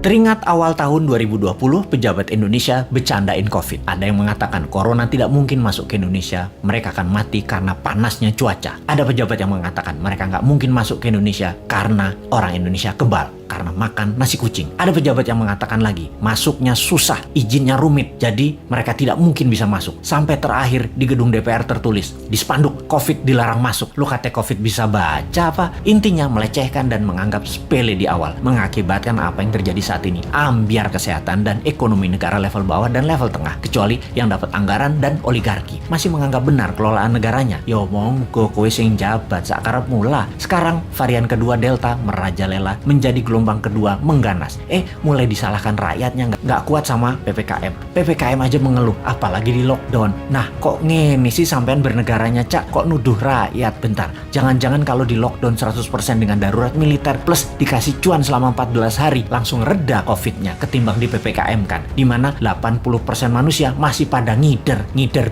Teringat awal tahun 2020, pejabat Indonesia bercandain COVID. Ada yang mengatakan corona tidak mungkin masuk ke Indonesia, mereka akan mati karena panasnya cuaca. Ada pejabat yang mengatakan mereka nggak mungkin masuk ke Indonesia karena orang Indonesia kebal, karena makan nasi kucing. Ada pejabat yang mengatakan lagi, masuknya susah, izinnya rumit, jadi mereka tidak mungkin bisa masuk. Sampai terakhir di gedung DPR tertulis, di spanduk, COVID dilarang masuk. Lu kata COVID bisa baca apa? Intinya melecehkan dan menganggap sepele di awal, mengakibatkan apa yang terjadi saat ini. Ambiar kesehatan dan ekonomi negara level bawah dan level tengah, kecuali yang dapat anggaran dan oligarki masih menganggap benar kelolaan negaranya. Yo monggo kowe sing jabat sakarep mula. Sekarang varian kedua Delta merajalela, menjadi gelombang kedua mengganas. Mulai disalahkan rakyatnya nggak kuat sama PPKM. PPKM aja mengeluh, apalagi di lockdown. Nah kok ngene sih sampean bernegaranya, Cak? Kok nuduh rakyat? Bentar, jangan-jangan kalau di lockdown 100% dengan darurat militer plus dikasih cuan selama 14 hari langsung reda COVID-nya ketimbang di PPKM kan, dimana 80% manusia masih pada ngider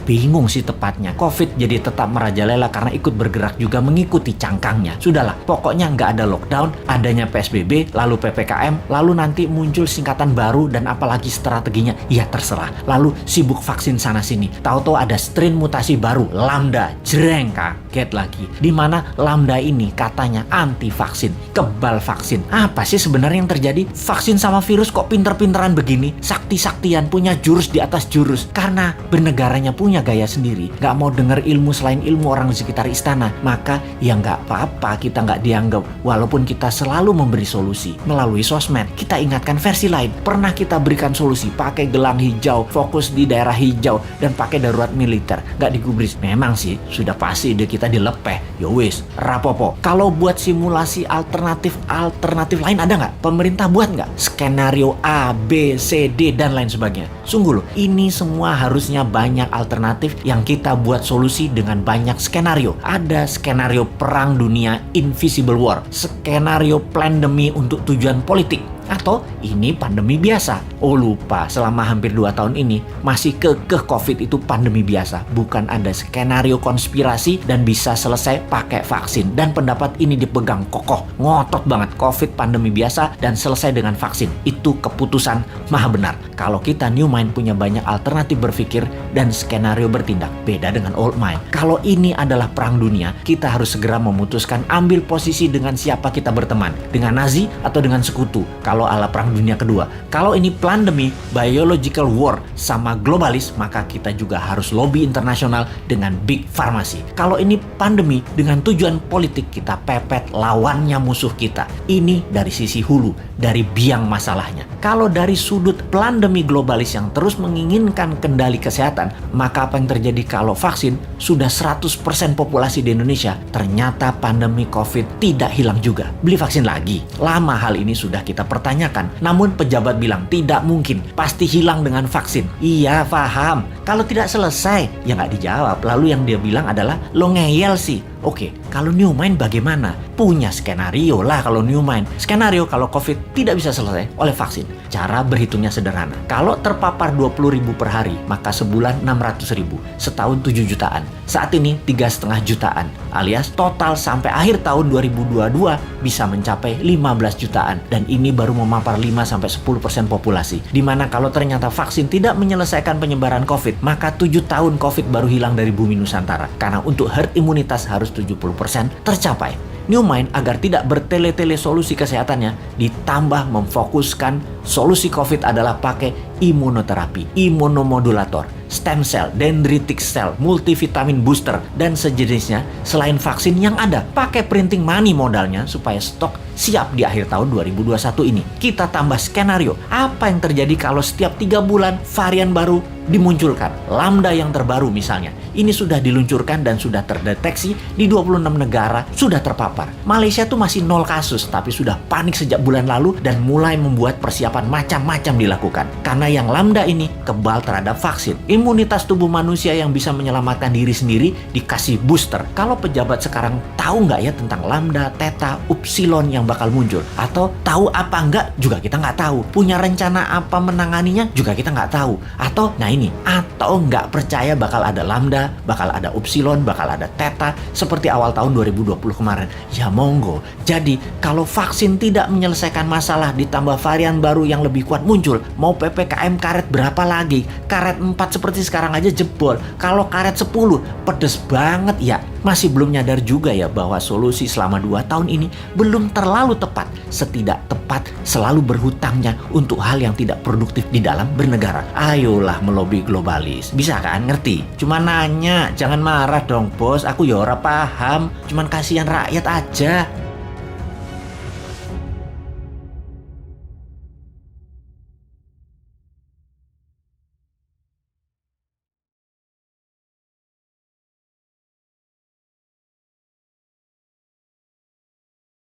bingung sih tepatnya. COVID jadi tetap merajalela karena ikut bergerak juga mengikuti cangkangnya. Sudahlah, pokoknya nggak ada lockdown, adanya PSBB, lalu PPKM, lalu nanti muncul singkatan baru dan apalagi strateginya, ya terserah. Lalu sibuk vaksin sana sini, tahu-tahu ada strain mutasi baru, Lambda, jreng, kaget lagi. Dimana Lambda ini katanya anti vaksin, kebal vaksin. Apa sih sebenarnya yang terjadi? Vaksin sama virus kok pinter-pinteran begini, sakti-saktian, punya jurus di atas jurus. Karena bernegaranya punya gaya sendiri, gak mau denger ilmu selain ilmu orang di sekitar istana, maka ya gak apa-apa kita gak dianggap. Walaupun kita selalu memberi solusi melalui sosmed, kita ingatkan versi lain. Pernah kita berikan solusi pakai gelang hijau, fokus di daerah hijau, dan pakai darurat militer, gak digubris. Memang sih sudah pasti ide kita dilepeh. Yowis, rapopo. Kalau buat simulasi alternatif lain ada nggak? Pemerintah buat nggak? Skenario A, B, C, D, dan lain sebagainya. Sungguh loh, ini semua harusnya banyak alternatif yang kita buat solusi dengan banyak skenario. Ada skenario perang dunia invisible war, skenario pandemi untuk tujuan politik, atau ini pandemi biasa. Oh lupa, selama hampir 2 tahun ini masih kekeh COVID itu pandemi biasa, bukan ada skenario konspirasi dan bisa selesai pakai vaksin. Dan pendapat ini dipegang kokoh, ngotot banget, COVID pandemi biasa dan selesai dengan vaksin. Itu keputusan maha benar. Kalau kita new mind punya banyak alternatif berpikir dan skenario bertindak, beda dengan old mind. Kalau ini adalah perang dunia, kita harus segera memutuskan ambil posisi dengan siapa kita berteman, dengan Nazi atau dengan sekutu. Kalau ala perang dunia kedua. Kalau ini pandemi, biological war sama globalis, maka kita juga harus lobby internasional dengan big pharmacy. Kalau ini pandemi dengan tujuan politik, kita pepet lawannya musuh kita. Ini dari sisi hulu, dari biang masalahnya. Kalau dari sudut pandemi globalis yang terus menginginkan kendali kesehatan, maka apa yang terjadi kalau vaksin sudah 100% populasi di Indonesia, ternyata pandemi COVID tidak hilang juga. Beli vaksin lagi. Lama hal ini sudah kita pertanyakan, namun pejabat bilang tidak mungkin, pasti hilang dengan vaksin. Iya paham, kalau tidak selesai ya nggak dijawab. Lalu yang dia bilang adalah lo ngeyel sih. Oke, kalau new mind bagaimana? Punya skenario lah kalau new mind. Skenario kalau COVID tidak bisa selesai oleh vaksin. Cara berhitungnya sederhana. Kalau terpapar 20.000 per hari, maka sebulan 600.000, setahun 7 jutaan. Saat ini 3,5 jutaan, alias total sampai akhir tahun 2022 bisa mencapai 15 jutaan. Dan ini baru memapar 5-10% populasi. Dimana kalau ternyata vaksin tidak menyelesaikan penyebaran COVID, maka 7 tahun COVID baru hilang dari bumi Nusantara. Karena untuk herd imunitas harus 70% tercapai. New Mind agar tidak bertele-tele solusi kesehatannya, ditambah memfokuskan solusi COVID adalah pakai imunoterapi, imunomodulator, stem cell, dendritic cell, multivitamin booster, dan sejenisnya selain vaksin yang ada. Pakai printing money modalnya supaya stok siap di akhir tahun 2021 ini. Kita tambah skenario, apa yang terjadi kalau setiap 3 bulan varian baru dimunculkan. Lambda yang terbaru misalnya, ini sudah diluncurkan dan sudah terdeteksi di 26 negara, sudah terpapar. Malaysia tuh masih 0 kasus, tapi sudah panik sejak bulan lalu dan mulai membuat persiapan macam-macam dilakukan. Karena yang Lambda ini kebal terhadap vaksin. Imunitas tubuh manusia yang bisa menyelamatkan diri sendiri dikasih booster. Kalau pejabat sekarang tahu nggak ya tentang Lambda, Theta, Upsilon yang bakal muncul? Atau tahu apa enggak juga kita nggak tahu. Punya rencana apa menanganinya juga kita nggak tahu. Atau, nah ini. Atau nggak percaya bakal ada lambda, bakal ada upsilon, bakal ada theta seperti awal tahun 2020 kemarin. Ya monggo. Jadi kalau vaksin tidak menyelesaikan masalah ditambah varian baru yang lebih kuat muncul, mau PPKM karet berapa lagi? Karet 4 seperti sekarang aja jebol. Kalau karet 10 pedes banget ya. Masih belum nyadar juga ya bahwa solusi selama 2 tahun ini belum terlalu tepat. Setidak tepat selalu berhutangnya untuk hal yang tidak produktif di dalam bernegara. Ayolah melobi globalis. Bisa kan? Ngerti? Cuma nanya, jangan marah dong bos. Aku ya ora paham. Cuman kasihan rakyat aja.